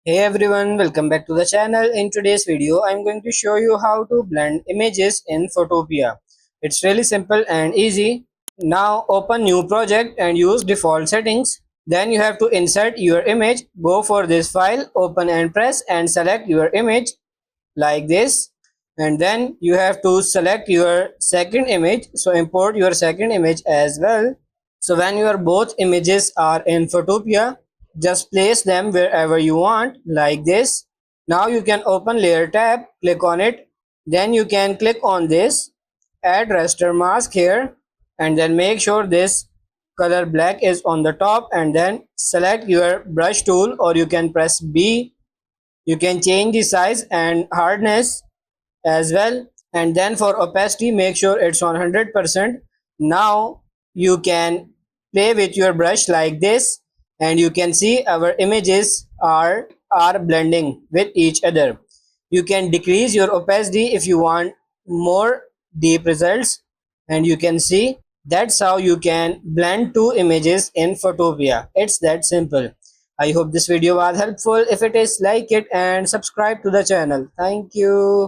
Hey everyone, welcome back to the channel. In today's video, I'm going to show you how to blend images in Photopea. It's really simple and easy. Now open new project and use default settings. Then you have to insert your image. Go for this file, open and press and select your image like this. And then you have to select your second image. So import your second image as well. So when your both images are in Photopea, just place them wherever you want like this. Now you can open layer tab, click on it. Then you can click on this, add raster mask here, and then make sure this color black is on the top, and then select your brush tool, or you can press B. You can change the size and hardness as well, and then for opacity make sure it's on 100%. Now you can play with your brush like this, and you can see our images are blending with each other. You can decrease your opacity if you want more deep results, and you can see that's how you can blend two images in Photopea. It's that simple. I hope this video was helpful. If it is, like it and subscribe to the channel. Thank you.